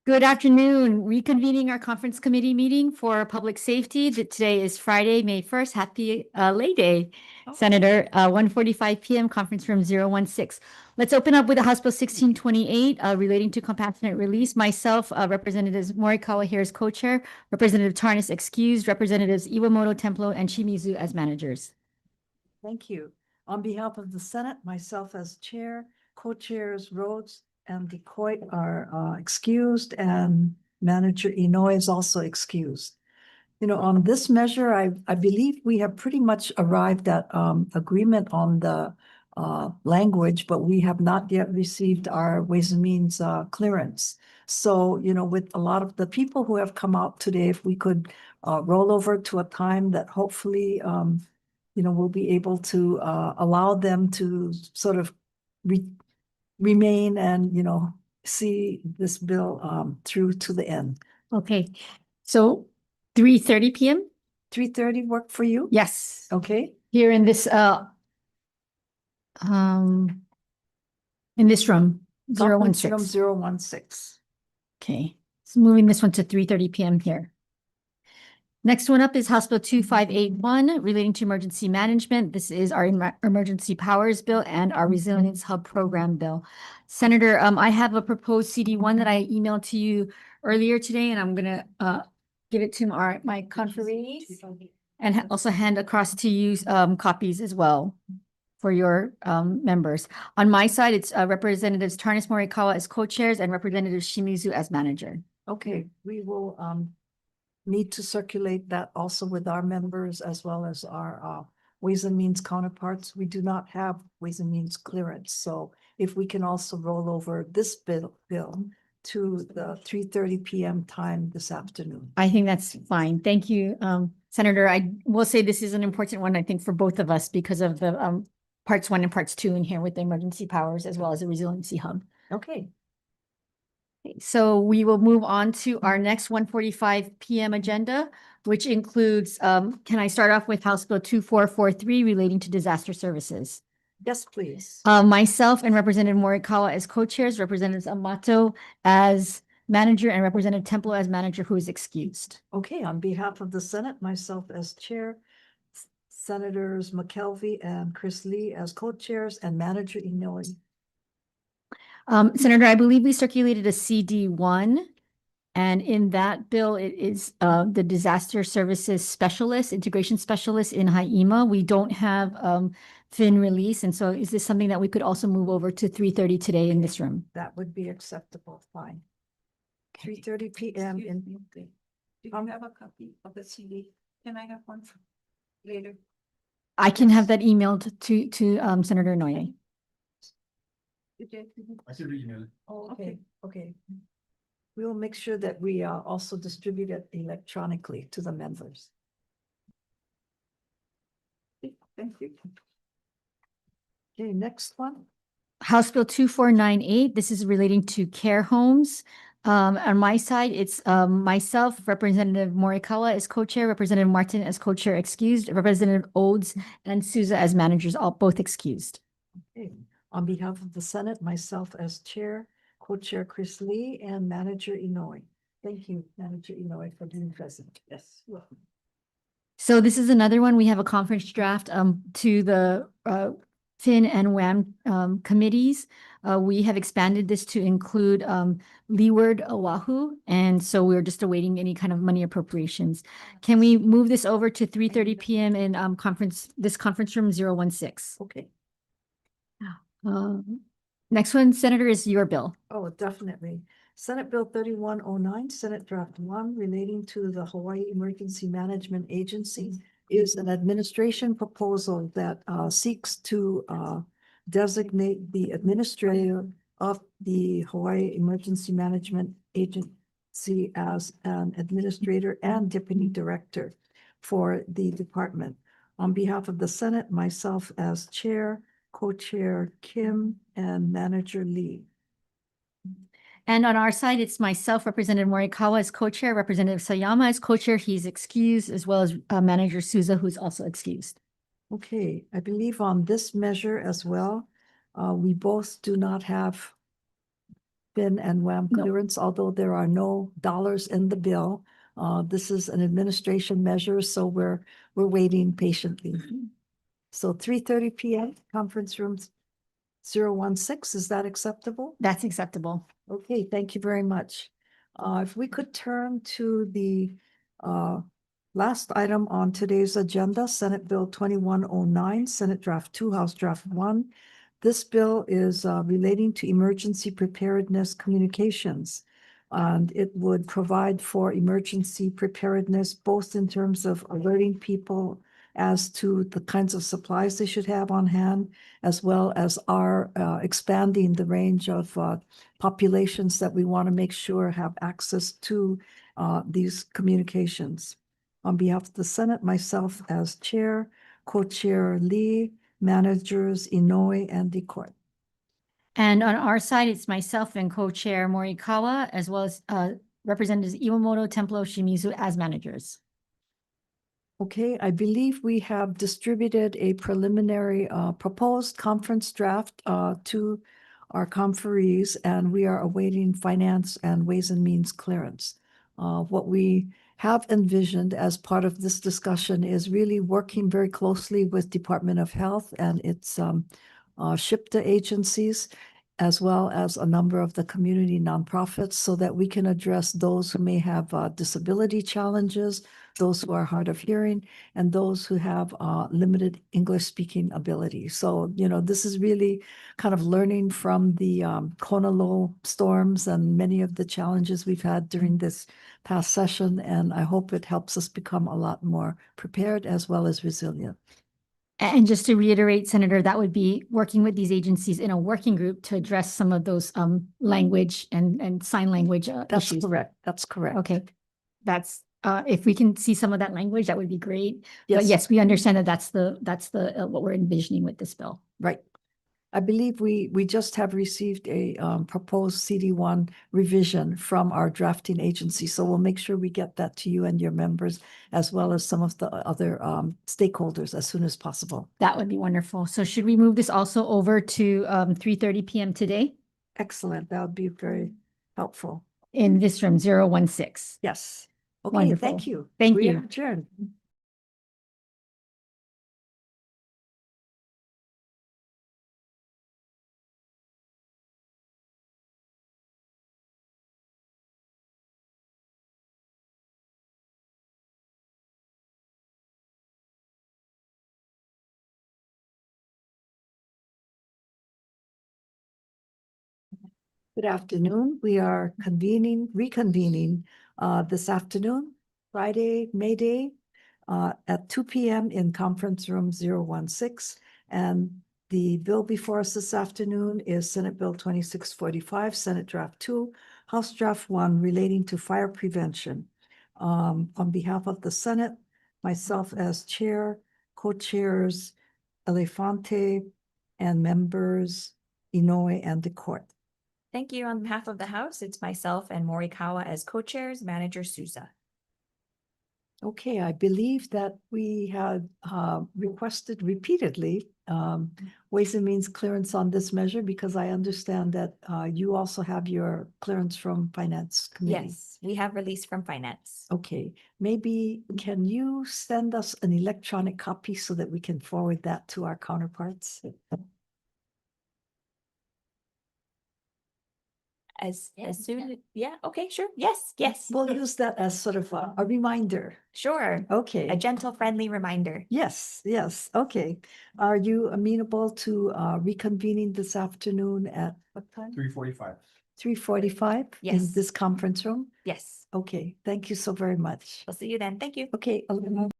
Good afternoon. Reconvening our conference committee meeting for public safety. Today is Friday, May 1st. Happy Lay Day, Senator. 1:45 p.m. Conference room 016. Let's open up with House Bill 1628 relating to compassionate release. Myself, Representatives Morikawa here as co-chair, Representative Tarnas excused, Representatives Iwamoto, Templo, and Shimizu as managers. Thank you. On behalf of the Senate, myself as chair, co-chairs Rhodes and Decoit are excused, and Manager Inoue is also excused. On this measure, I believe we have pretty much arrived at agreement on the language, but we have not yet received our Ways and Means clearance. So, with a lot of the people who have come out today, if we could roll over to a time that hopefully we'll be able to allow them to sort of remain and, see this bill through to the end. Okay, so 3:30 p.m.? 3:30 work for you? Yes. Okay. Here in this room, Conference 016. room 016. Okay, so moving this one to 3:30 p.m. here. Next one up is House Bill 2581 relating to emergency management. This is our emergency powers bill and our resilience hub program bill. Senator, I have a proposed CD1 that I emailed to you earlier today, and I'm gonna give it to my conferees and also hand across to you copies as well for your members. On my side, it's Representatives Tarnas Morikawa as co-chairs and Representative Shimizu as manager. Okay, we will need to circulate that also with our members as well as our Ways and Means counterparts. We do not have Ways and Means clearance. So if we can also roll over this bill to the 3:30 p.m. time this afternoon. I think that's fine. Thank you, Senator. I will say this is an important one, I think, for both of us because of the parts 1 and parts 2 in here with the emergency powers as well as the resiliency hub. Okay. So we will move on to our next 1:45 p.m. agenda, which includes, can I start off with House Bill 2443 relating to disaster services? Yes, please. Myself and Representative Morikawa as co-chairs, Representative Amato as manager, and Representative Templo as manager, who is excused. Okay, on behalf of the Senate, myself as chair, Senators McKelvey and Chris Lee as co-chairs, and Manager Inoue. Senator, I believe we circulated a CD1, and in that bill, it is the disaster services specialist, integration specialist in Hawai'i. We don't have fin release, and so is this something that we could also move over to 3:30 today in this room? That would be acceptable, fine. 3:30 p.m. in. Do you have a copy of the CD? Can I have one later? I can have that emailed to Senator Inoue. I should email it. Oh, okay. We will make sure that we also distribute it electronically to the members. Thank you. Okay, next one. House Bill 2498. This is relating to care homes. On my side, it's myself, Representative Morikawa as co-chair, Representative Martin as co-chair excused, Representative Odes and Souza as managers, all both excused. Okay. On behalf of the Senate, myself as chair, co-chair Chris Lee, and Manager Inoue. Thank you, Manager Inoue, for being present. Yes. Welcome. So this is another one. We have a conference draft to the FIN and WAM committees. We have expanded this to include Leeward Oahu, and so we're just awaiting any kind of money appropriations. Can we move this over to 3:30 p.m. in this conference room 016? Okay. Next one, Senator, is your bill. Oh, definitely. Senate Bill 3109, Senate Draft 1, relating to the Hawaii Emergency Management Agency, is an administration proposal that seeks to designate the administrator of the Hawaii Emergency Management Agency as an administrator and deputy director for the department. On behalf of the Senate, myself as chair, co-chair Kim, and manager Lee. And on our side, it's myself, Representative Morikawa as co-chair, Representative Sayama as co-chair. He's excused, as well as Manager Souza, who's also excused. Okay, I believe on this measure as well, we both do not have FIN and WAM No. clearance, although there are no dollars in the bill. This is an administration measure, so we're waiting patiently. So 3:30 PM, conference room 016, is that acceptable? That's acceptable. Okay, thank you very much. If we could turn to the last item on today's agenda, Senate Bill 2109, Senate Draft 2, House Draft 1. This bill is relating to emergency preparedness communications. And it would provide for emergency preparedness, both in terms of alerting people as to the kinds of supplies they should have on hand, as well as our expanding the range of populations that we want to make sure have access to these communications. On behalf of the Senate, myself as chair, co-chair Lee, managers Inoue and DeCourt. And on our side, it's myself and co-chair Morikawa, as well as Representatives Iwamoto, Templo, Shimizu as managers. Okay, I believe we have distributed a preliminary proposed conference draft to our conferees, and we are awaiting finance and ways and means clearance. What we have envisioned as part of this discussion is really working very closely with Department of Health and its SHPTA agencies, as well as a number of the community nonprofits, so that we can address those who may have disability challenges, those who are hard of hearing, and those who have limited English speaking ability. So, this is really kind of learning from the Kona low storms and many of the challenges we've had during this past session. And I hope it helps us become a lot more prepared as well as resilient. And just to reiterate, Senator, that would be working with these agencies in a working group to address some of those language and sign language That's issues. correct. That's correct. Okay, that's if we can see some of that language, that would be great. But Yes. yes, we understand that that's the what we're envisioning with this bill. Right. I believe we just have received a proposed CD1 revision from our drafting agency. So we'll make sure we get that to you and your members, as well as some of the other stakeholders as soon as possible. That would be wonderful. So should we move this also over to 3:30 PM today Excellent. That would be very helpful. in this room 016? Yes. Okay, Wonderful. thank you. Thank We you. are adjourned. Good afternoon. We are reconvening this afternoon, Friday, May Day, at 2 PM in conference room 016. And the bill before us this afternoon is Senate Bill 2645, Senate Draft 2, House Draft 1 relating to fire prevention. On behalf of the Senate, myself as chair, co-chairs Elefante, and members Inoue and DeCourt. Thank you. On behalf of the House, it's myself and Morikawa as co-chairs, Manager Souza. Okay, I believe that we had requested repeatedly Ways and Means clearance on this measure, because I understand that you also have your clearance from Finance Committee. Yes, we have release from Finance. Okay, maybe can you send us an electronic copy so that we can forward that to our counterparts? As soon, yeah, okay, sure. Yes, yes, We'll use that as sort of a reminder. sure. Okay. A gentle, friendly reminder. Yes, yes, okay. Are you amenable to reconvening this afternoon at what time? 3:45. 3:45 in Yes. this conference room? Yes, Okay, thank you so very much. we'll see you then. Thank you. Okay, Alana.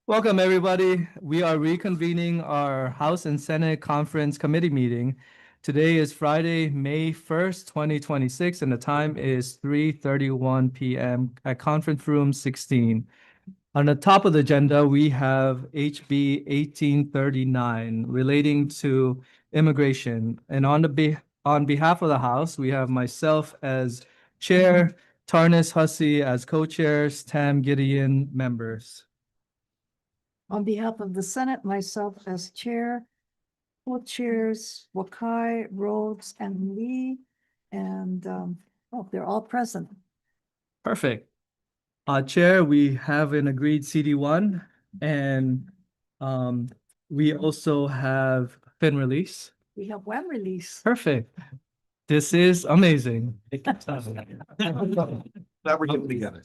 Welcome, everybody. We are reconvening our House and Senate Conference Committee meeting. Today is Friday, May 1st, 2026, and the time is 3:31 PM at Conference Room 16. On the top of the agenda, we have HB 1839 relating to immigration. And on behalf of the House, we have myself as chair, Tarnis Hussey as co-chairs, Tam Gideon members. On behalf of the Senate, myself as chair, co-chairs Wakai, Rhodes, and Lee, and they're all present. Perfect. Chair, we have an agreed CD1 and we also have fin release. We have WAM release. Perfect. This is amazing. Glad we're getting together.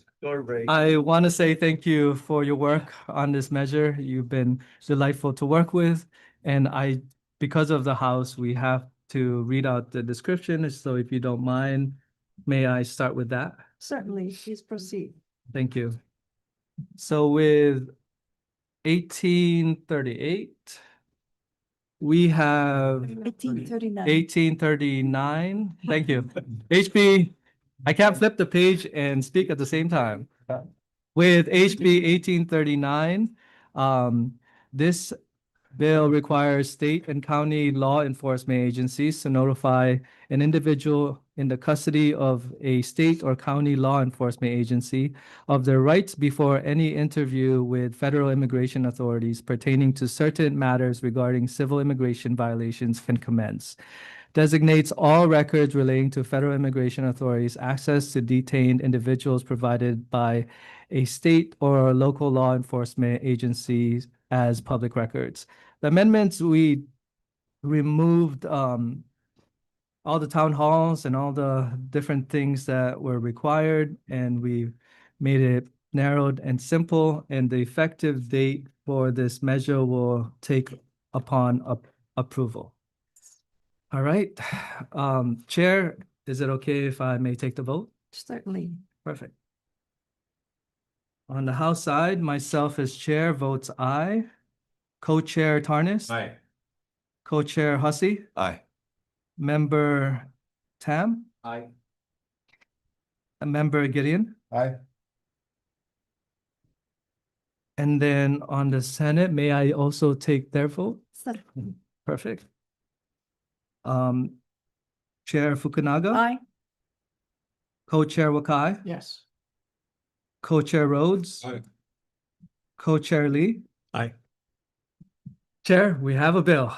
I want to say thank you for your work on this measure. You've been delightful to work with. And because of the House, we have to read out the description. So if you don't mind, may I start with that? Certainly, please proceed. Thank you. So with 1838, we have 1839. 1839. Thank you. HB, I can't flip the page and speak at the same time. With HB 1839, this bill requires state and county law enforcement agencies to notify an individual in the custody of a state or county law enforcement agency of their rights before any interview with federal immigration authorities pertaining to certain matters regarding civil immigration violations can commence. Designates all records relating to federal immigration authorities access to detained individuals provided by a state or local law enforcement agencies as public records. The amendments, we removed all the town halls and all the different things that were required, and we made it narrowed and simple, and the effective date for this measure will take upon approval. All right, Chair, is it okay if I may take the vote? Certainly. Perfect. On the House side, myself as chair votes aye. Co-chair Tarnis. Aye. Co-chair Hussey. Aye. Member Tam. Aye. A member Gideon. Aye. And then on the Senate, may I also take their vote? Certainly. Perfect. Chair Fukunaga. Aye. Co-chair Wakai. Yes. Co-chair Rhodes. Aye. Co-chair Lee. Aye. Chair, we have a bill.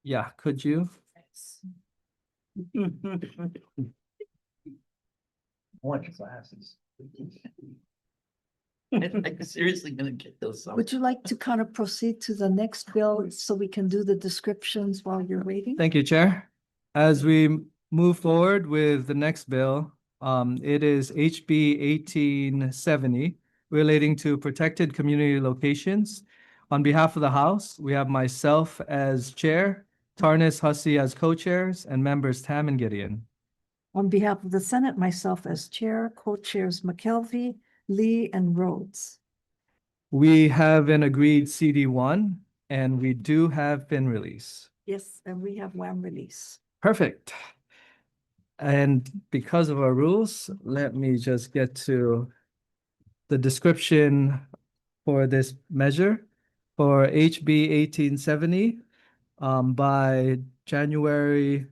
Yeah, could you? Want your glasses. I'm seriously gonna get those. Would you like to kind of proceed to the next bill so we can do the descriptions while you're waiting? Thank you, Chair. As we move forward with the next bill, it is HB 1870 relating to protected community locations. On behalf of the House, we have myself as chair, Tarnis Hussey as co-chairs, and members Tam and Gideon. On behalf of the Senate, myself as chair, co-chairs McKelvey, Lee, and Rhodes. We have an agreed CD1, and we do have fin release. Yes, and we have WAM release. Perfect. And because of our rules, let me just get to the description for this measure. For HB 1870, by January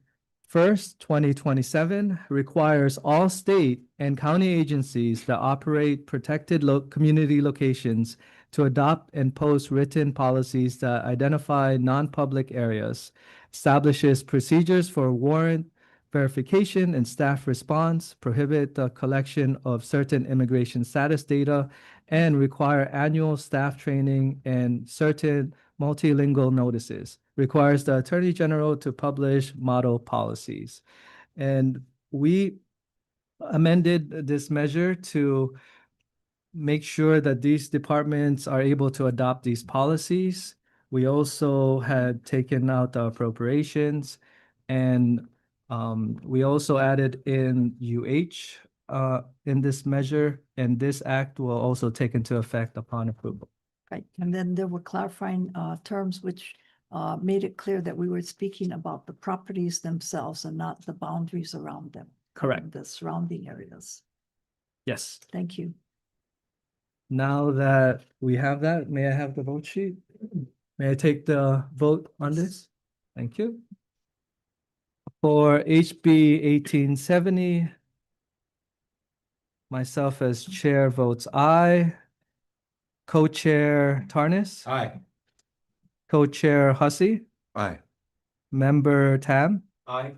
1st, 2027, requires all state and county agencies that operate protected community locations to adopt and post written policies that identify non-public areas, establishes procedures for warrant verification and staff response, prohibit the collection of certain immigration status data, and require annual staff training and certain multilingual notices, requires the Attorney General to publish model policies. And we amended this measure to make sure that these departments are able to adopt these policies. We also had taken out the appropriations, and we also added in UH in this measure, and this act will also take into effect upon approval. Right, and then there were clarifying terms which made it clear that we were speaking about the properties themselves and not the boundaries around them. Correct. The surrounding areas. Yes. Thank you. Now that we have that, may I have the vote sheet? May I take the vote on this? Thank you. For HB 1870, myself as chair votes aye. Co-chair Tarnis, Aye. co-chair Hussey, Aye. member Tam, Aye.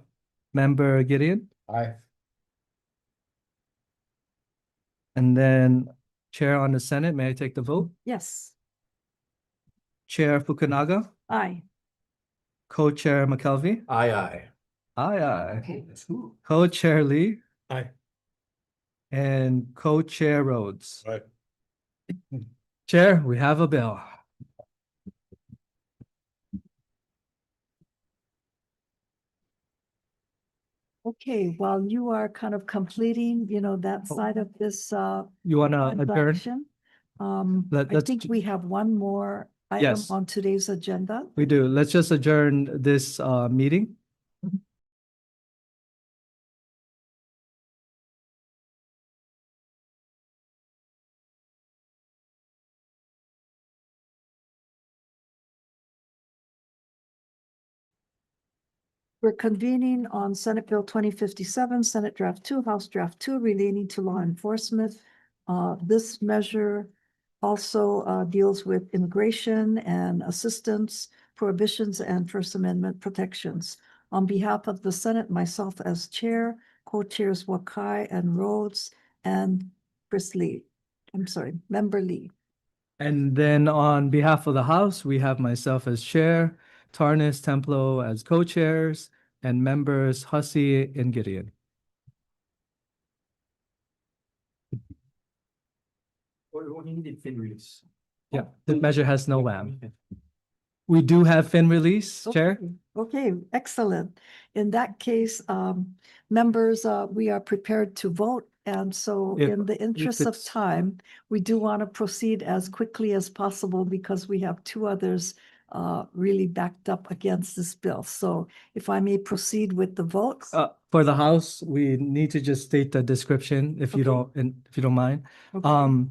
member Gideon, Aye. and then chair on the Senate. May I take the vote? Yes, Chair Fukunaga, aye. co-chair McKelvey. Aye, aye. Aye, aye. Okay, that's who? Co-chair Lee Aye. and co-chair Rhodes. Aye. Chair, we have a bill. Okay, while you are kind of completing, that side of this, You wanna adjourn? transaction, I Let's think we have one more item Yes. on today's agenda. We do. Let's just adjourn this meeting. We're convening on Senate Bill 2057, Senate Draft 2, House Draft 2 relating to law enforcement. This measure also deals with immigration and assistance, prohibitions, and First Amendment protections. On behalf of the Senate, myself as chair, co-chairs Wakai and Rhodes, and Chris Lee. I'm sorry, Member Lee. And then on behalf of the House, we have myself as chair, Tarnis, Templo as co-chairs, and members Hussey and Gideon. What needed fin release? Yeah, the measure has no wham. We do have fin release, Chair. Okay, excellent. In that case, members, we are prepared to vote. And so If- in the interest of it's- time, we do want to proceed as quickly as possible because we have two others really backed up against this bill. So if I may proceed with the votes. For the House, we need to just state the description if you Okay. don't mind. Okay.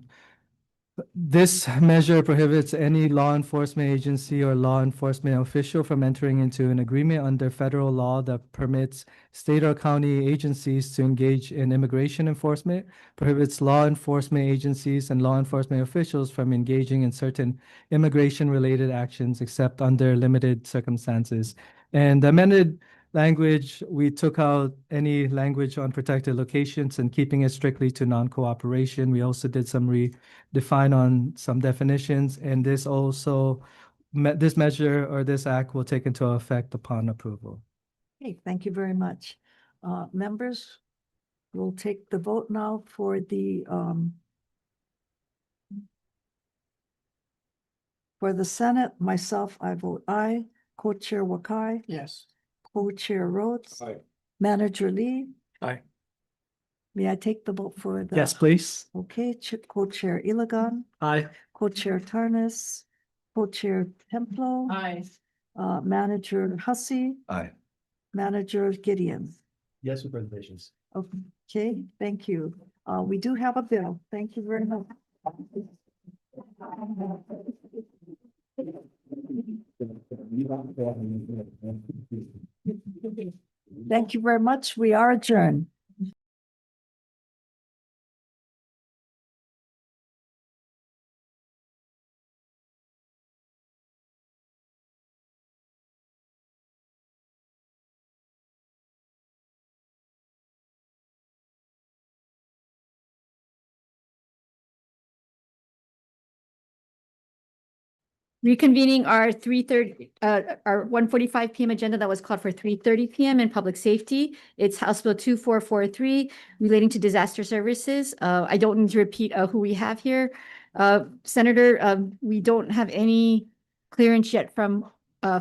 This measure prohibits any law enforcement agency or law enforcement official from entering into an agreement under federal law that permits state or county agencies to engage in immigration enforcement, prohibits law enforcement agencies and law enforcement officials from engaging in certain immigration-related actions except under limited circumstances. And the amended language, we took out any language on protected locations and keeping it strictly to non-cooperation. We also did some define on some definitions, and this also, this measure or this act will take into effect upon approval. Okay, thank you very much. Members, we'll take the vote now for the Senate. Myself, I vote aye. Co-chair Wakai, Yes. co-chair Rhodes, Aye. manager Lee. Aye. May I take the vote for the? Yes, please. Okay, co-chair Ilagan, Aye. co-chair Tarnis, co-chair Templo. Aye. Manager Hussey, Aye. manager Gideon. Yes, with reservations. Okay, thank you. We do have a bill. Thank you very much. Thank you very much. We are adjourned. Reconvening our 3:30, our 1:45 PM agenda that was called for 3:30 PM in public safety. It's House Bill 2443 relating to disaster services. I don't need to repeat who we have here. Senator, we don't have any clearance yet from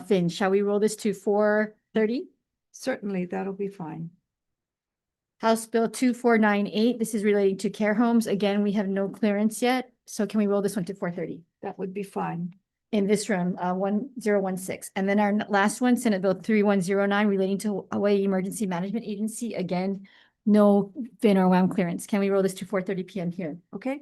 Finn. Shall we roll this to 4:30? Certainly, that'll be fine. House Bill 2498, this is relating to care homes. Again, we have no clearance yet. So can we roll this one to 4:30? That would be fine. in this room, 1016. And then our last one, Senate Bill 3109, relating to Hawaii Emergency Management Agency. Again, no fin or WAM clearance. Can we roll this to 4:30 PM here? Okay,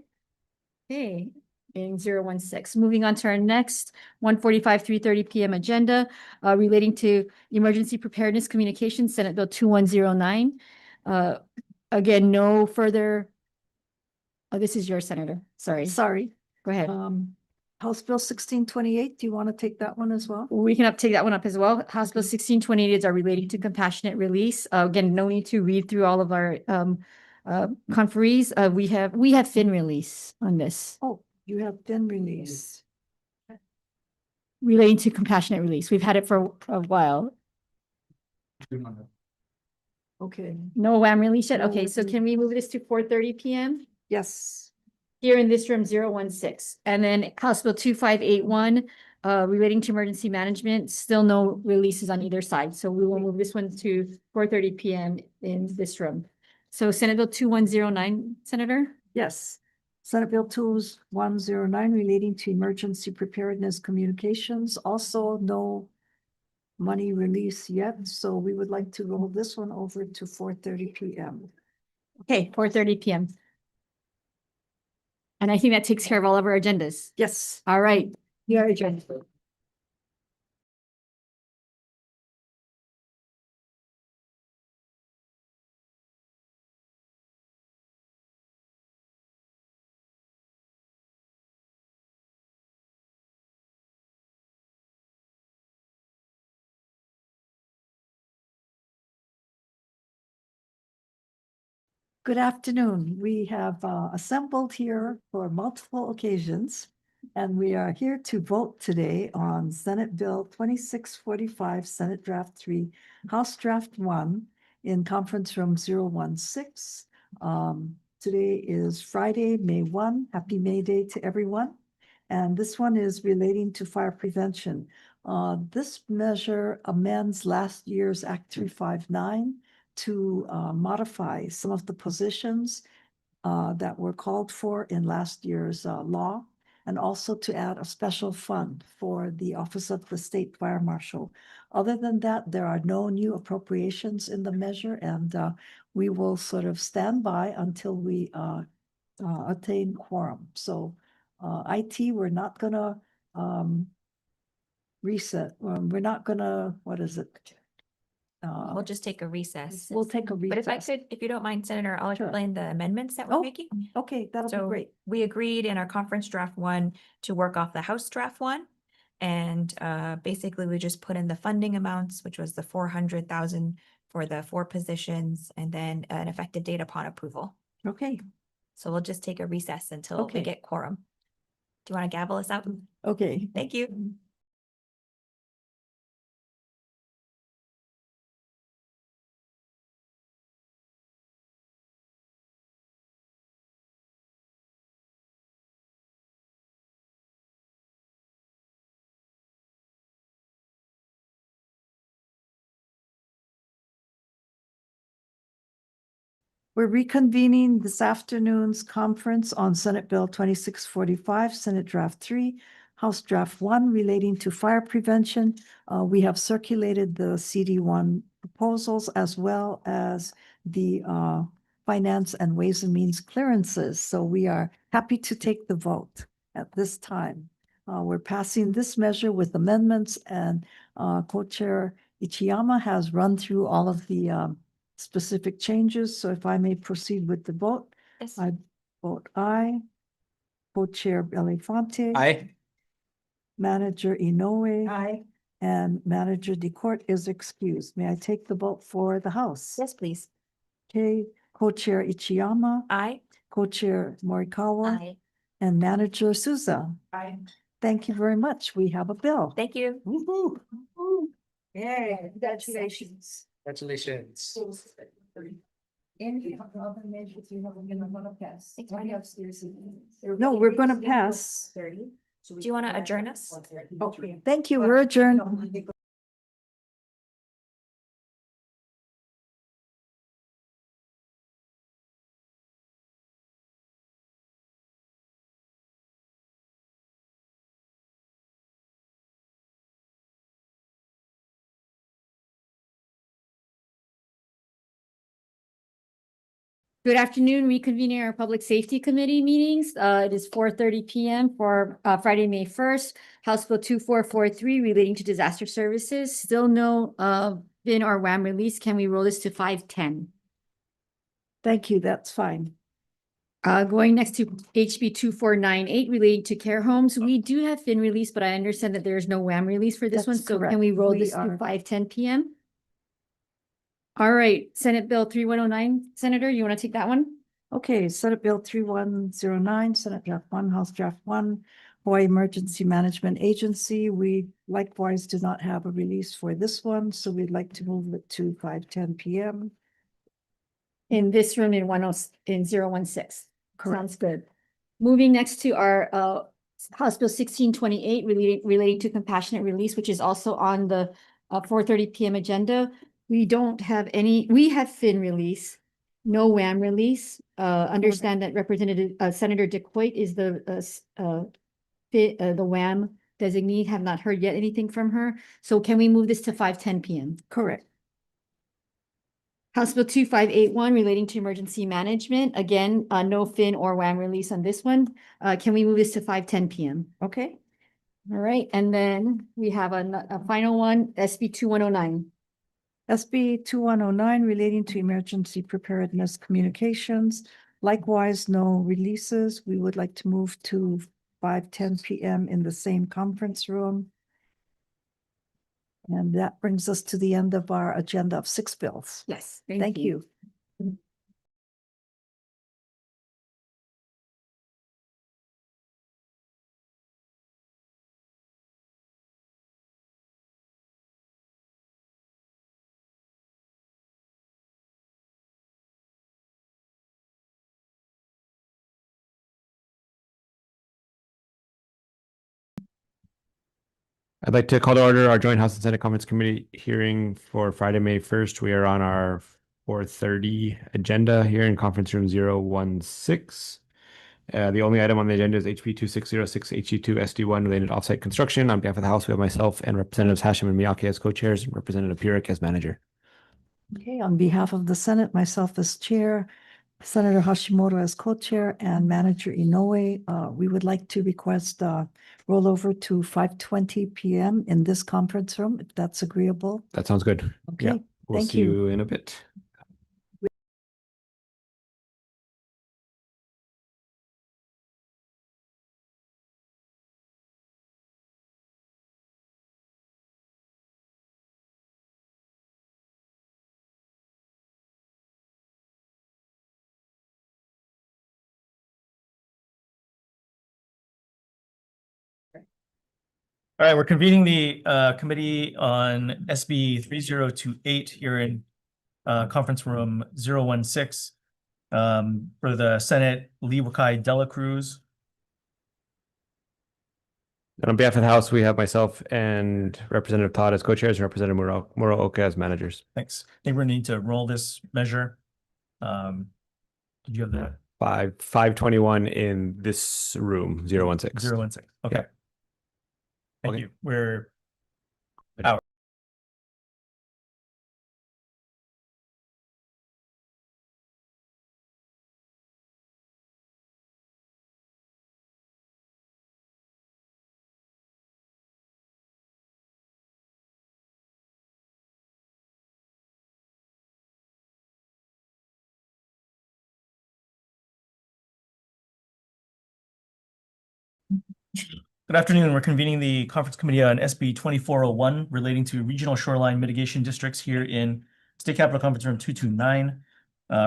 Okay, in 016. Moving on to our next 1:45, 3:30 PM agenda, relating to emergency preparedness communications, Senate Bill 2109. Again, no further. Oh, this is your Senator. Sorry, sorry. go ahead. House Bill 1628, do you want to take that one as well? We can take that one up as well. House Bill 1628 is our relating to compassionate release. Again, no need to read through all of our conferees. We have fin release on this, Oh, you have been released. relating to compassionate release. We've had it for a while. Okay, No WAM release yet? No Okay, so WAM. can we move this to 4:30 PM? yes. Here in this room, 016. And then House Bill 2581, relating to emergency management, still no releases on either side. So we will move this one to 4:30 PM in this room. So Senate Bill 2109, Senator? Yes. Senate Bill 2109 relating to emergency preparedness communications, also no money release yet, so we would like to roll this one over to 4:30 PM. Okay, 4:30 PM. And I think that takes care of all of our agendas. Yes. All right, we are adjourned. Good afternoon. We have assembled here for multiple occasions, and we are here to vote today on Senate Bill 2645, Senate Draft 3, House Draft 1 in Conference Room 016. Today is Friday, May 1. Happy May Day to everyone. And this one is relating to fire prevention. This measure amends last year's Act 359 to modify some of the positions that were called for in last year's law, and also to add a special fund for the Office of the State Fire Marshal. Other than that, there are no new appropriations in the measure, and we will sort of stand by until we attain quorum. So IT, we're not gonna reset, we're not gonna, what is it? We'll just take a recess. We'll take a But if I recess. could, if you don't mind, Senator, I'll Sure. explain the amendments that we're Oh, making. Okay, that'll be So great. we agreed in our conference draft 1 to work off the House draft 1. And basically we just put in the funding amounts, which was the 400,000 for the 4 positions, and then an effective date upon approval. Okay, So we'll just take a recess until Okay. we get quorum. Do you want to gavel us out? okay. Thank you. We're reconvening this afternoon's conference on Senate Bill 2645, Senate Draft 3, House Draft 1 relating to fire prevention. We have circulated the CD1 proposals as well as the Finance and Ways and Means clearances. So we are happy to take the vote at this time. We're passing this measure with amendments, and Co-Chair Ichiyama has run through all of the specific changes. So if I may proceed with the vote, Yes. I vote aye. Co-Chair Belafonte. Aye. Manager Inoue. Aye. And Manager DeCourt is excused. May I take the vote for the House? Yes, please. Okay, Co-Chair Ichiyama, Aye. Co-Chair Morikawa, Aye. and Manager Souza. Aye. Thank you very much. We have a bill. Thank you. Woo-hoo. Yeah, congratulations. Congratulations. Any other measures you have, you're not gonna pass. Thanks, I Marty. have seriously. No, we're gonna pass. Do you want to adjourn us? Okay. Thank you. We're adjourned. Good afternoon, reconvening our Public Safety Committee meetings. It is 4:30 PM for Friday, May 1st. House Bill 2443 relating to disaster services. Still no VIN or WAM release. Can we roll this to 510? Thank you, that's fine. Going next to HB 2498 relating to care homes. We do have VIN release, but I understand that there is no WAM release for this one. That's So correct. can we roll We this to are- 510 PM? All right, Senate Bill 3109, Senator, you want to take that one? Okay, Senate Bill 3109, Senate Draft 1, House Draft 1, Hawaii Emergency Management Agency. We likewise do not have a release for this one, so we'd like to move it to 5:10 PM. In this room in 016. Correct. Sounds good. Moving next to our House Bill 1628 relating to compassionate release, which is also on the 4:30 PM agenda. We don't have any, we have FIN release, no WAM release. Understand that Representative Senator DeCoit is the WAM designee. Have not heard yet anything from her. So can we move this to 5:10 PM? Correct. House Bill 2581 relating to emergency management. Again, no FIN or WAM release on this one. Can we move this to 5:10 PM? Okay, All right, and then we have a final one, SB 2109. SB 2109 relating to emergency preparedness communications. Likewise, no releases. We would like to move to 5:10 PM in the same conference room. And that brings us to the end of our agenda of 6 bills. Yes, Thank you. I'd like to call to order our joint House and Senate Conference Committee hearing for Friday, May 1st. We are on our 4:30 agenda here in conference room 016. The only item on the agenda is HB 2606 HE2 SD1 related offsite construction. On behalf of the House, we have myself and Representatives Hashim and Miyake as co-chairs and Representative Burek as manager. Okay, on behalf of the Senate, myself as chair, Senator Hashimoto as co-chair, and Manager Inoue, we would like to request rollover to 5:20 PM in this conference room, if that's agreeable. That sounds good. Yeah, Okay, we'll thank see you. you in a bit. All right, we're convening the committee on SB 3028 here in conference room 016. For the Senate, Lee Wakai Dela Cruz. And on behalf of the House, we have myself and Representative Todd as co-chairs and Representative Muraoka as managers. Thanks. I think we're gonna need to roll this measure. Did you have that? 521 in this room, 016. 016. Okay. Yeah. Thank Okay. you. We're Good afternoon. We're convening the conference committee on SB 2401 relating to regional shoreline mitigation districts here in State Capitol Conference Room 229.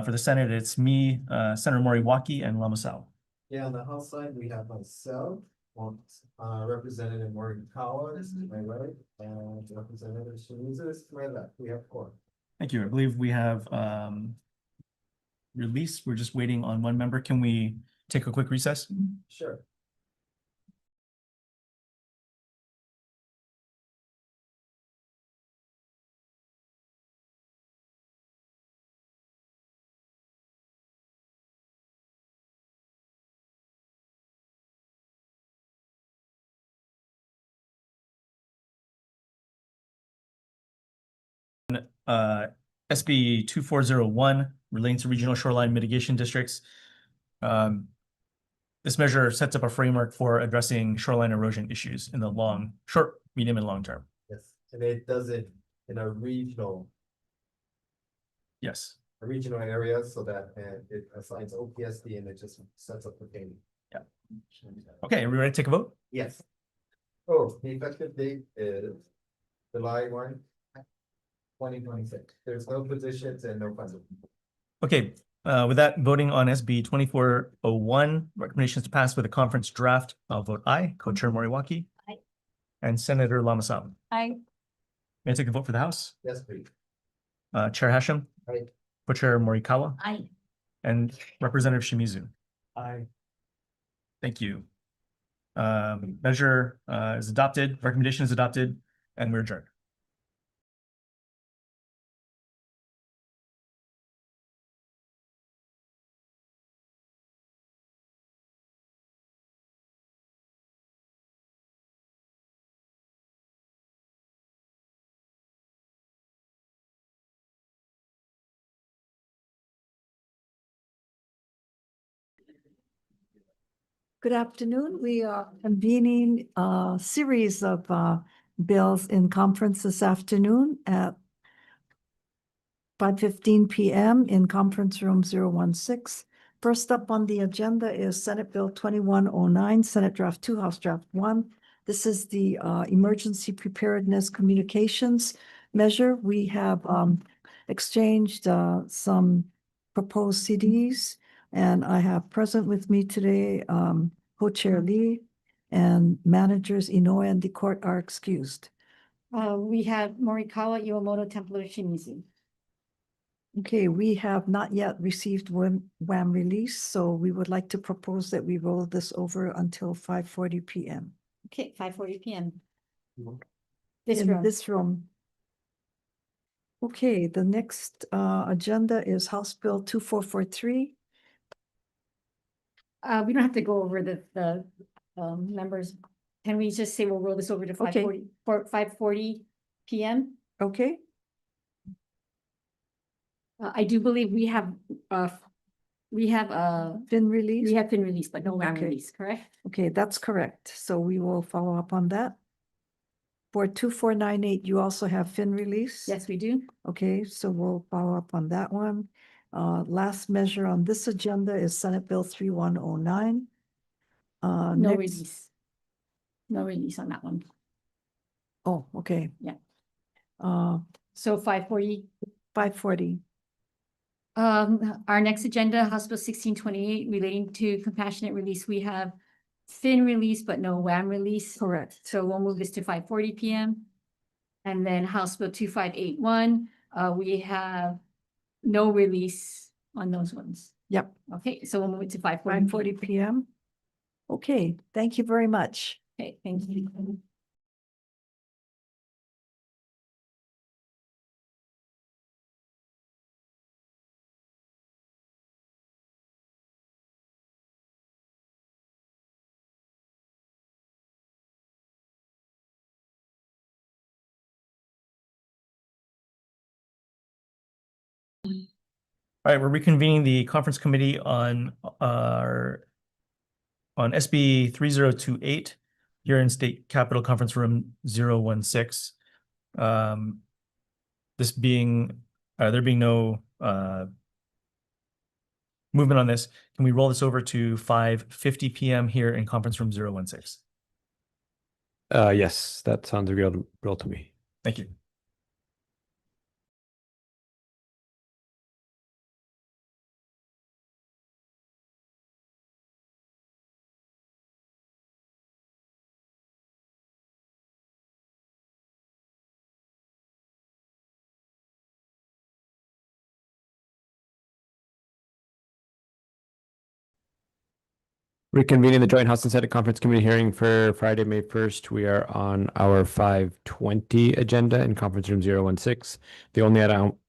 For the Senate, it's me, Senator Moriwaki, and Lamasao. Yeah, on the House side, we have myself, Representative Morikawa is to my right, and Representative Shimizu is to my left. We have 4. Thank you. I believe we have release. We're just waiting on one member. Can we take a quick recess? Sure. SB 2401 relating to regional shoreline mitigation districts. This measure sets up a framework for addressing shoreline erosion issues in the short, medium, and long term. Yes, and it does it in a regional Yes. area so that it assigns OPSD and it just sets up the payment. Yeah. Okay, are we ready to take a vote? Yes. Oh, the effective date is July 1, 2026. There's no positions and no funding. Okay, with that, voting on SB 2401, recommendations to pass with a conference draft, I'll vote aye. Co-Chair Moriwaki. Aye. And Senator Lamasabi. Aye. May I take a vote for the House? Yes, please. Chair Hashem. Aye. Co-Chair Morikawa. Aye. And Representative Shimizu. Aye. Thank you. Measure is adopted, recommendation is adopted, and we're adjourned. Good afternoon. We are convening a series of bills in conference this afternoon at 5:15 p.m. in conference room 016. First up on the agenda is Senate Bill 2109, Senate Draft 2, House Draft 1. This is the Emergency Preparedness Communications measure. We have exchanged some proposed CDs, and I have present with me today Co-Chair Lee and Managers Inoue and the court are excused. We have Morikawa, Iwamoto, Templar, Shimizu. Okay, we have not yet received WAM release, so we would like to propose that we roll this over until 5:40 p.m. Okay, 5:40 p.m. in this room. Okay, the next agenda is House Bill 2443. We don't have to go over the members. Can we just say we'll roll this over to Okay. 5:40 p.m.? Okay, I do believe we have been released. we have been released, but no WAM Okay. release, correct? Okay, that's correct. So we will follow up on that. For 2498, you also have fin release? Yes, we do. Okay, so we'll follow up on that one. Last measure on this agenda is Senate Bill 3109. No Next- release. No release on that one. Oh, okay. Yeah. So So 5:40. 540. Our next agenda, House Bill 1628, relating to compassionate release. We have fin release, but no WAM release. Correct. So we'll move this to 5:40 p.m. And then House Bill 2581, we have no release on those ones. Yep, Okay, so we'll move it to 5:40. 5:40 p.m. Okay, thank you very much. Okay, thank you. All right, we're reconvening the conference committee on SB 3028 here in State Capitol Conference Room 016. This being, there being no movement on this, can we roll this over to 5:50 p.m. here in Conference Room 016? Yes, that sounds real to me. Thank you. Reconvening the Joint House and Senate Conference Committee hearing for Friday, May 1st. We are on our 5:20 agenda in Conference Room 016. The only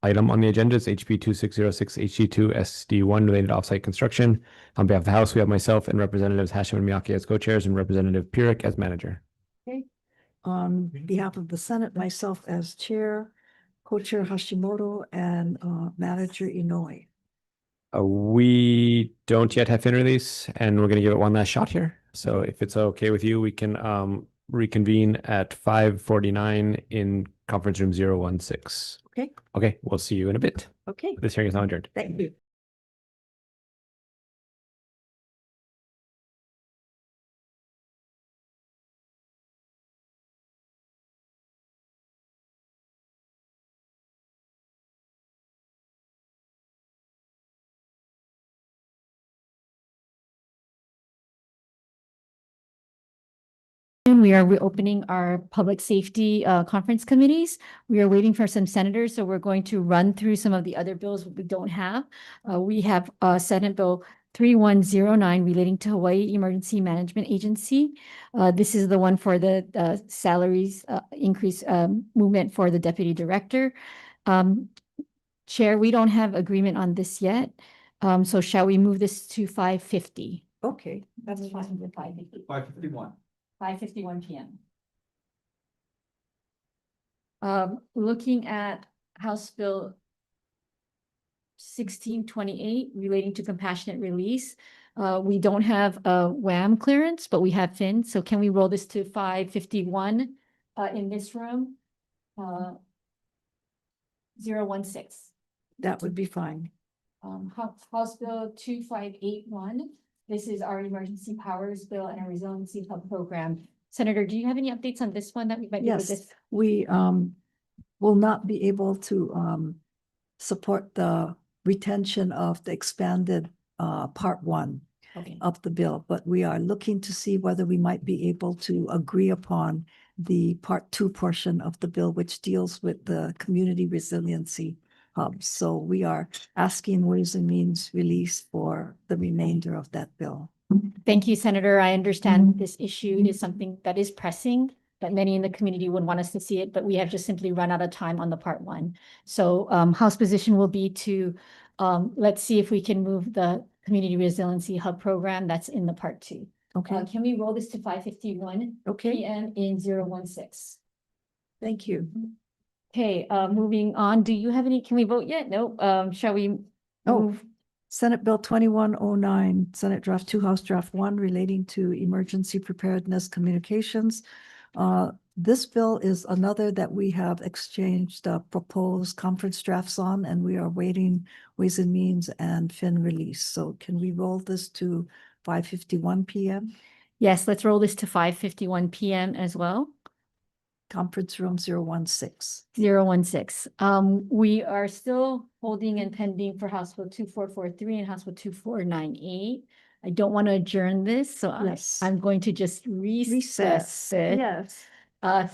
item on the agenda is HB 2606 HD2 SD1 related offsite construction. On behalf of the House, we have myself and Representatives Hashem and Miyake as co-chairs and Representative Pirik as manager. On behalf of the Senate, myself as chair, co-chair Hashimoto and manager Inoue. We don't yet have fin release, and we're gonna give it one last shot here. So if it's okay with you, we can reconvene at 5:49 in conference room 016. Okay, Okay, we'll see you in a bit. okay, This hearing is now adjourned. thank you. We are reopening our public safety conference committees. We are waiting for some senators, so we're going to run through some of the other bills we don't have. We have Senate Bill 3109 relating to Hawaii Emergency Management Agency. This is the one for the salaries increase movement for the deputy director. Chair, we don't have agreement on this yet. So shall we move this to 5:50? Okay, that's Move this fine. to 5:50. 5:51. 5:51 PM. Looking at House Bill 1628 relating to compassionate release. We don't have a WAM clearance, but we have FIN. So can we roll this to 5:51 in this room? 016. That would be fine. House Bill 2581. This is our emergency powers bill and a resiliency hub program. Senator, do you have any updates on this one that we might be able to? Yes, we will not be able to support the retention of the expanded part one Okay. of the bill, but we are looking to see whether we might be able to agree upon the part two portion of the bill, which deals with the community resiliency hub. So we are asking Ways and Means release for the remainder of that bill. Thank you, Senator. I understand this issue is something that is pressing, that many in the community would want us to see it, but we have just simply run out of time on the part one. So House position will be to, let's see if we can move the Community Resiliency Hub program that's in the part two. Okay, Can we roll this to 5:51 okay, PM in 016? thank you. Okay, moving on. Do you have any, can we vote yet? No, shall we? Oh. move? Senate Bill 2109, Senate Draft 2, House Draft 1 relating to emergency preparedness communications. This bill is another that we have exchanged proposed conference drafts on, and we are waiting Ways and Means and FIN release. So can we roll this to 5:51 PM? Yes, let's roll this to 5:51 PM as well. Conference room 016. 016. We are still holding and pending for House Bill 2443 and House Bill 2498. I don't want to adjourn this, so Yes. I'm going to just recess it. Yes.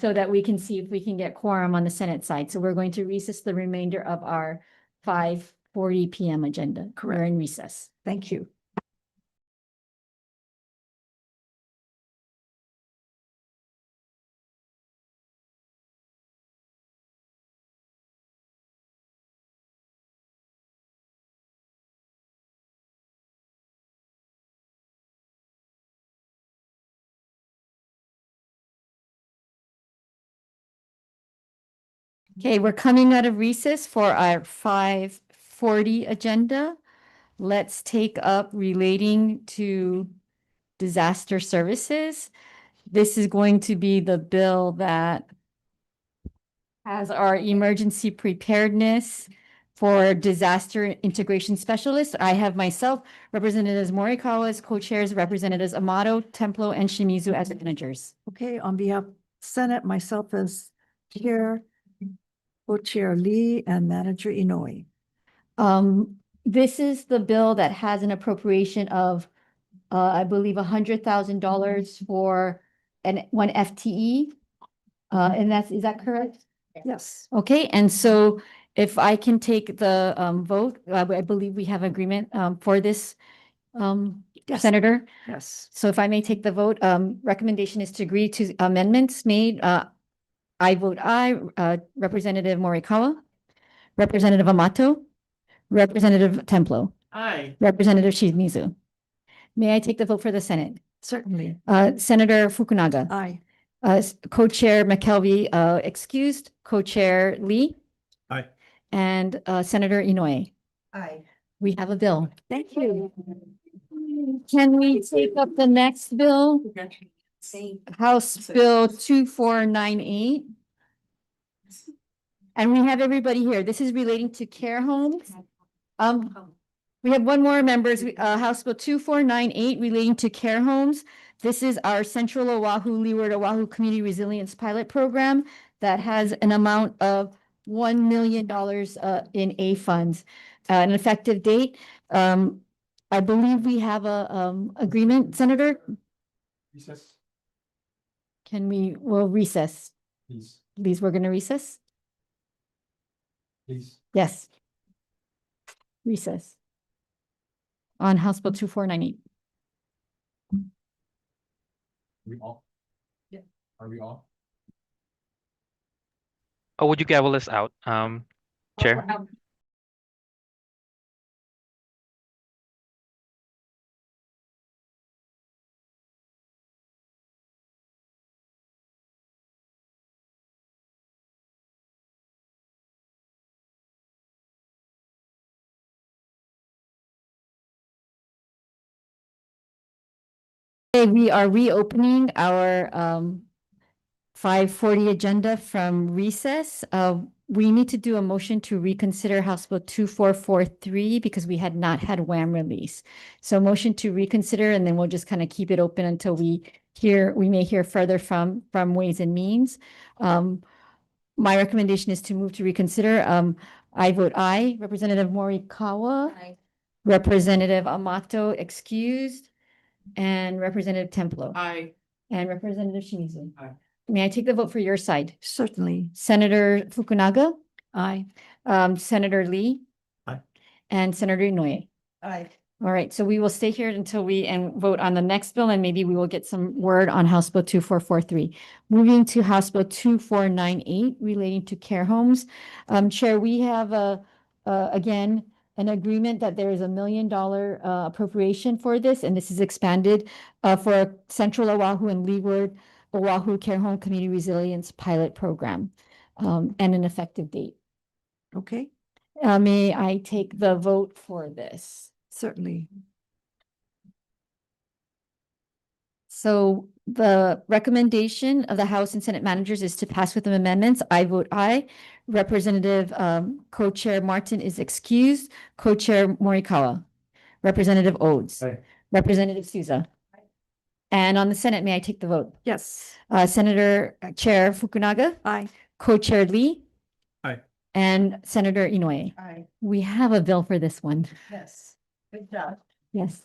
So that we can see if we can get quorum on the Senate side. So we're going to recess the remainder of our 5:40 PM agenda. We're in recess. Thank you. Okay, we're coming out of recess for our 5:40 agenda. Let's take up relating to disaster services. This is going to be the bill that has our emergency preparedness for disaster integration specialist. I have myself, Representatives Morikawa as co-chairs, Representatives Amato, Templo, and Shimizu as managers. Okay, on behalf of Senate, myself as chair, co-chair Lee, and manager Inoue. This is the bill that has an appropriation of, I believe, $100,000 for one FTE. And is that correct? Yes. Okay, and so if I can take the vote, I believe we have agreement for this, Yes. Senator. Yes. So if I may take the vote, recommendation is to agree to amendments made. I vote aye, Representative Morikawa, Representative Amato, Representative Templo, Aye. Representative Shimizu. May I take the vote for the Senate? Certainly. Senator Fukunaga, Aye. Co-chair McKelvey, excused, co-chair Lee, Aye. and Senator Inoue. Aye. We have a bill. Thank you. Can we take up the next bill? House Bill 2498. And we have everybody here. This is relating to care homes. We have one more members, House Bill 2498 relating to care homes. This is our Central Oahu, Leeward Oahu Community Resilience Pilot Program that has an amount of $1 million in A funds. An effective date. I believe we have a agreement, Senator. Recess, We'll recess. please, Please, we're gonna recess? please. Yes. Recess. On House Bill 2498. We all? Yeah. Are we all? Oh, would you gavel us out, Chair? Okay, we are reopening our 5:40 agenda from recess. We need to do a motion to reconsider House Bill 2443 because we had not had WAM release. So motion to reconsider, and then we'll just kind of keep it open until we may hear further from Ways and Means. My recommendation is to move to reconsider. I vote aye. Representative Morikawa. Aye. Representative Amato excused. And Representative Templo. Aye. And Representative Shimizu. Aye. May I take the vote for your side? Certainly. Senator Fukunaga, Aye. Senator Lee. Aye. And Senator Inouye. Aye. All right, so we will stay here until we vote on the next bill, and maybe we will get some word on House Bill 2443. Moving to House Bill 2498 relating to care homes. Chair, we have again an agreement that there is $1 million appropriation for this, and this is expanded for Central Oahu and Leeward Oahu Care Home Community Resilience Pilot Program, and an effective date. Okay, May I take the vote for this? certainly. So the recommendation of the House and Senate managers is to pass with the amendments. I vote aye. Representative Co-Chair Martin is excused. Co-Chair Morikawa. Representative Odes. Aye. Representative Souza. And on the Senate, may I take the vote? Yes. Senator Chair Fukunaga. Aye. Co-Chair Lee. Aye. And Senator Inouye. Aye. We have a bill for this one. Yes. Good job. Yes.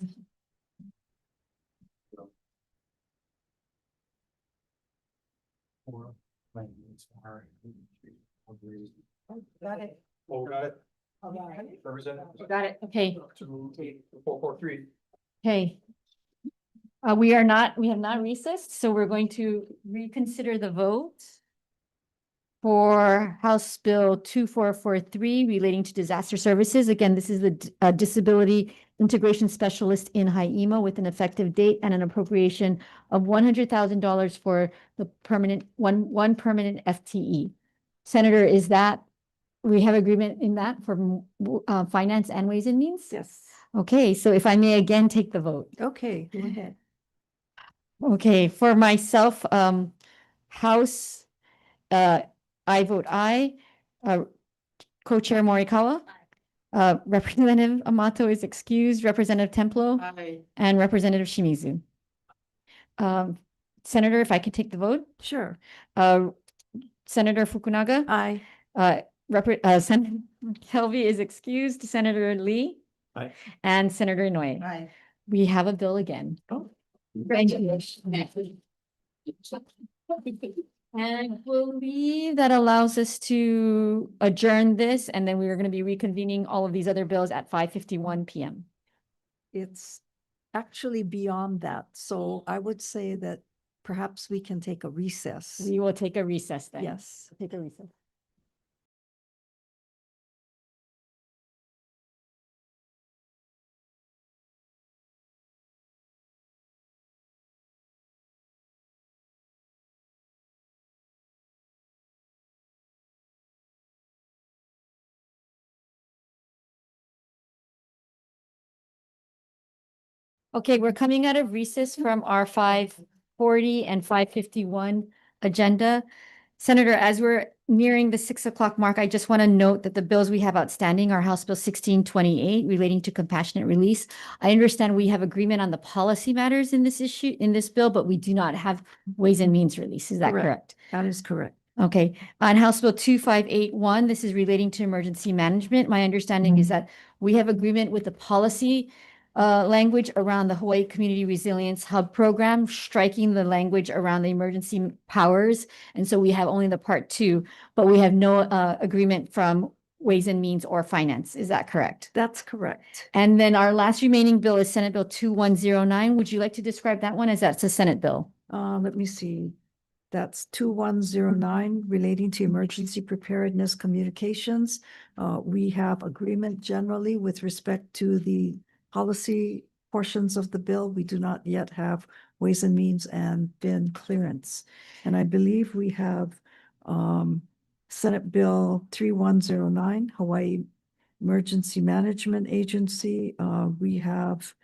Got it. Oh, got it. All right. Representative. Got it. Okay. To 443. Okay. We have not recessed, so we're going to reconsider the vote for House Bill 2443 relating to disaster services. Again, this is the Disability Integration Specialist in Hawai'i with an effective date and an appropriation of $100,000 for the one permanent FTE. Senator, we have agreement in that for Finance and Ways and Means? Yes. Okay, so if I may again take the vote. Okay, go ahead. Okay, for myself, House, I vote aye. Co-Chair Morikawa. Representative Amato is excused. Representative Templo Aye. and Representative Shimizu. Senator, if I could take the vote. Sure. Senator Fukunaga. Aye. Senator Kelvy is excused. Senator Lee. Aye. And Senator Inouye. Aye. We have a bill again. Oh. Congratulations. And I believe that allows us to adjourn this, and then we are going to be reconvening all of these other bills at 5:51 p.m. It's actually beyond that. So I would say that perhaps we can take a recess. We will take a recess then. Yes. Take a recess. Okay, we're coming out of recess from our 5:40 and 5:51 agenda. Senator, as we're nearing the 6 o'clock mark, I just want to note that the bills we have outstanding are House Bill 1628 relating to compassionate release. I understand we have agreement on the policy matters in this issue, in this bill, but we do not have Ways and Means release. Is that correct? That is correct. Okay, on House Bill 2581, this is relating to emergency management. My understanding is that we have agreement with the policy language around the Hawaii Community Resilience Hub program, striking the language around the emergency powers. And so we have only the part 2, but we have no agreement from Ways and Means or Finance. Is that correct? That's correct. And then our last remaining bill is Senate Bill 2109. Would you like to describe that one as that's a Senate bill? Let me see. That's 2109 relating to emergency preparedness communications. We have agreement generally with respect to the policy portions of the bill. We do not yet have Ways and Means and bin clearance. And I believe we have Senate Bill 3109, Hawaii Emergency Management Agency. We have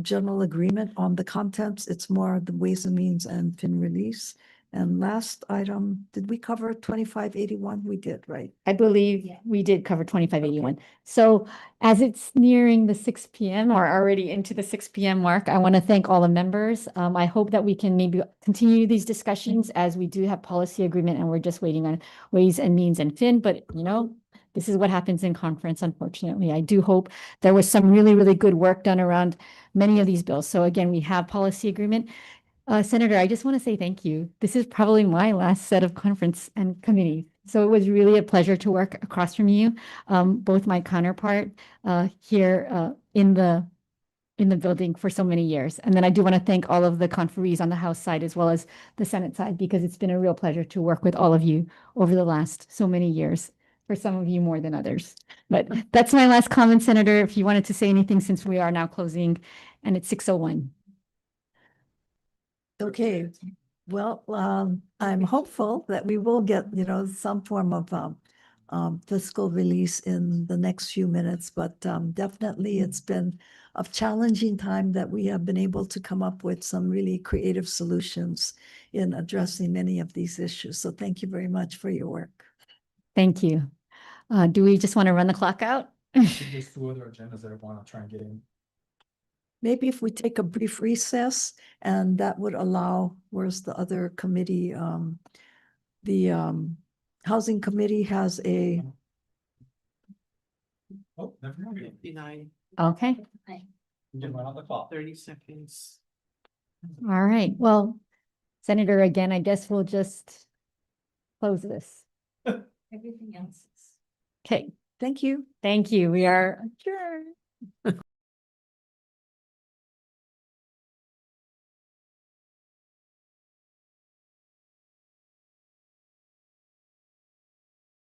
general agreement on the contents. It's more the Ways and Means and bin release. And last item, did we cover 2581? We did, right? I believe we did cover 2581. So as it's nearing the 6 p.m. or already into the 6 p.m. mark, I want to thank all the members. I hope that we can maybe continue these discussions as we do have policy agreement and we're just waiting on Ways and Means and fin. But, you know, this is what happens in conference, unfortunately. I do hope there was some really, really good work done around many of these bills. So again, we have policy agreement. Senator, I just want to say thank you. This is probably my last set of conference and committee. So it was really a pleasure to work across from you, both my counterpart here in the building for so many years. And then I do want to thank all of the conferees on the House side as well as the Senate side, because it's been a real pleasure to work with all of you over the last so many years, for some of you more than others. But that's my last comment, Senator, if you wanted to say anything, since we are now closing and it's 6:01. Okay, well, I'm hopeful that we will get, some form of fiscal release in the next few minutes, but definitely it's been a challenging time that we have been able to come up with some really creative solutions in addressing many of these issues. So thank you very much for your work. Thank you. Do we just want to run the clock out? There's 2 other agendas that I want to try and get in. Maybe if we take a brief recess, and that would allow, where's the other committee? The Housing Committee has a, Oh, never mind. 59, Okay, You can run out the clock. 30 seconds. all right. Well, Senator, again, I guess we'll just close this. Everything else is. Okay, thank you. thank you. We are adjourned.